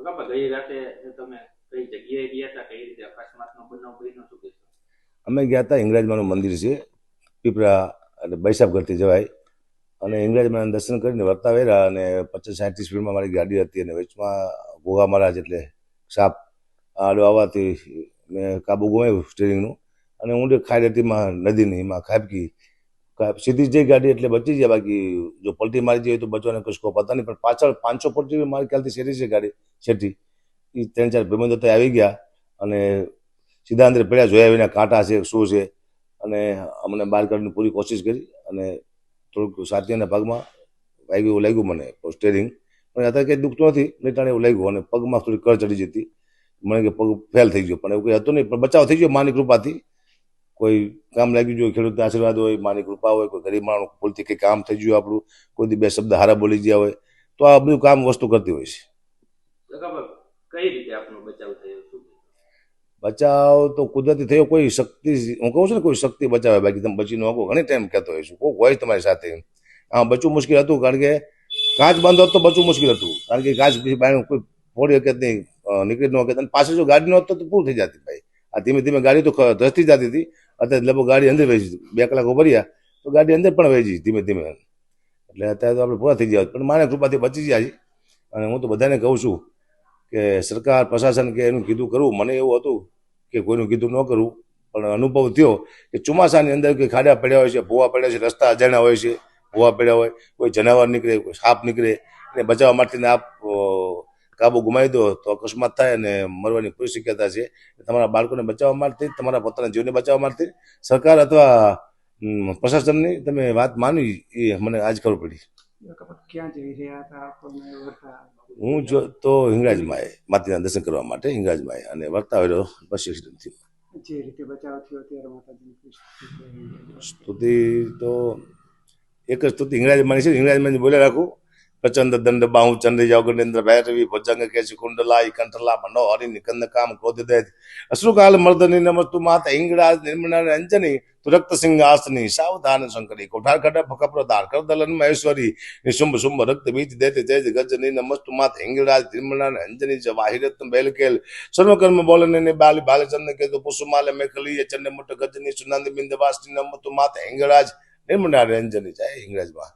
બાપા ગઈ રાતે તમે કઈ જગ્યાએ ગયા હતા, કઈ રીતે અકસ્માતનો બનાવ બન્યો, શું કહેશો? અમે ગયા હતા હિંગળાજમાનું મંદિર છે પીપળા એટલે બૈસાબગઢથી જવાય અને હિંગળાજમાના દર્શન કરીને વર્તા વેરા અને 50-60 સ્પીડમાં મારી ગાડી હતી અને વચમાં ગોગા મહારાજ એટલે સાપ આડો આવવાથી મેં કાબુ ગુમાવ્યું સ્ટીરિંગનું અને ઊંડે ખાઈ રેતીમાં નદીની એમાં ખાબકી સીધી જ જઈ ગાડી એટલે બચી ગયા. બાકી જો પલટી મારી જાય તો બચવાને કશું સ્કોપ હતા નહીં, પણ પાછળ 500 ફૂટ જેવી મારી ખ્યાલથી શેરી છે ગાડી શેઠી. એ 3-4 ભાઈબંધો ત્યાં આવી ગયા અને સીધા અંદર પડ્યા, જોયા વિના કાંટા છે શું છે અને અમને બહાર કાઢવાની પૂરી કોશિશ કરી અને થોડુંક સાતિયાના ભાગમાં વાગ્યું એવું લાગ્યું મને સ્ટેરિંગ, પણ અત્યારે કંઈ દુખતું નથી, નહીં ટાણે એવું લાગ્યું અને પગમાં થોડી કળ ચડી જતી, મને કે પગ ફેલ થઈ ગયો, પણ એવું કંઈ હતું નહીં, પણ બચાવ થઈ ગયો માની કૃપાથી. કોઈ કામ લાગી ગયું, ખેડૂતના આશીર્વાદ હોય, માની કૃપા હોય, કોઈ ગરીબ માણસ ભૂલથી કંઈ કામ થઈ ગયું આપણું, કોઈ દી 2 શબ્દ હારા બોલી ગયા હોય તો આ બધું કામ વસ્તુ કરતી હોય છે. બરાબર. કઈ રીતે આપનો બચાવ થયો, શું કહેશો? બચાવ તો કુદરતી થયો, કોઈ શક્તિ, હું કહું છું ને કોઈ શક્તિ બચાવે, બાકી તમે બચી ન શકો. ઘણી ટાઈમ કહેતો હોઈશું કોઈ હોય તમારી સાથે. હા, બચવું મુશ્કેલ હતું, કારણ કે કાચ બંધ હોત તો બચવું મુશ્કેલ હતું, કારણ કે કાચ પછી બહાર કોઈ ફોડી શકે નહીં, નીકળી ન શકે, અને પાછળ જો ગાડી ન હોત તો પૂર થઈ જતી ભાઈ. આ ધીમે ધીમે ગાડી તો ધસતી જતી હતી, અત્યારે લગભગ ગાડી અંદર વહી 2 કલાક ઉભર્યા તો ગાડી અંદર પણ વહી જઈ ધીમે ધીમે, એટલે અત્યારે તો આપણે પૂરા થઈ ગયા, પણ માને કૃપાથી બચી ગયા છે. અને હું તો બધાને કહું છું કે સરકાર પ્રશાસન કે એનું કીધું કરવું. મને એવું હતું કે કોઈનું કીધું ન કરવું, પણ અનુભવ થયો કે ચોમાસાની અંદર કે ખાડા પડ્યા હોય છે, ભૂવા પડ્યા છે, રસ્તા અજાણ્યા હોય છે, ભૂવા પડ્યા હોય, કોઈ જનાવર નીકળે, કોઈ સાપ નીકળે, એને બચાવવા માટેને આપ કાબુ ગુમાવી દો તો અકસ્માત થાય અને મરવાની કોઈ શક્યતા છે. તમારા બાળકોને બચાવવા માટે, તમારા પોતાના જીવને બચાવવા માટે સરકાર અથવા પ્રશાસનની તમે વાત માનવી એ મને આજ ખબર પડી. ક્યાં જઈ રહ્યા હતા આપણને વર્તા? હું જો તો હિંગળાજમાં માતાજીના દર્શન કરવા માટે હિંગળાજમાં અને વર્તા આવેલો બસ એક્સિડન્ટ થયો. જે રીતે બચાવ થયો ત્યારે માતાજીની સ્તુતિ તો એક જ સ્તુતિ હિંગળાજમાની છે. હિંગળાજમાં બોલે રાખું: પ્રચંડ દંડ બાહુ ચંદ્ર જાવ ગણેન્દ્ર ભૈરવી ભજંગ કેશ કુંડલા કંઠલા મનો હરિ નિકંદ કામ ક્રોધ દૈત અશ્રુકાલ મર્દની નમસ્તુ માત હિંગળાજ નિર્મળા અંજની તુરક્ત સિંહાસની સાવધાન શંકરી કોઠાર કડપ કપ્રદાર કરદલન મહેશ્વરી નિશુંભ શુંભ રક્ત બીજ દેતે તેજ ગજની નમસ્તુ માત હિંગળાજ નિર્મળા અંજની જવાહિરત બેલકેલ સર્વકર્મ બોલને બાલી બાલચંદ્ર કે પુષ્માલે મેખલી ચંડ મુટ ગજની સુનંદ બિંદ વાસની નમસ્તુ માત હિંગળાજ નિર્મળા અંજની. જય હિંગળાજ માં.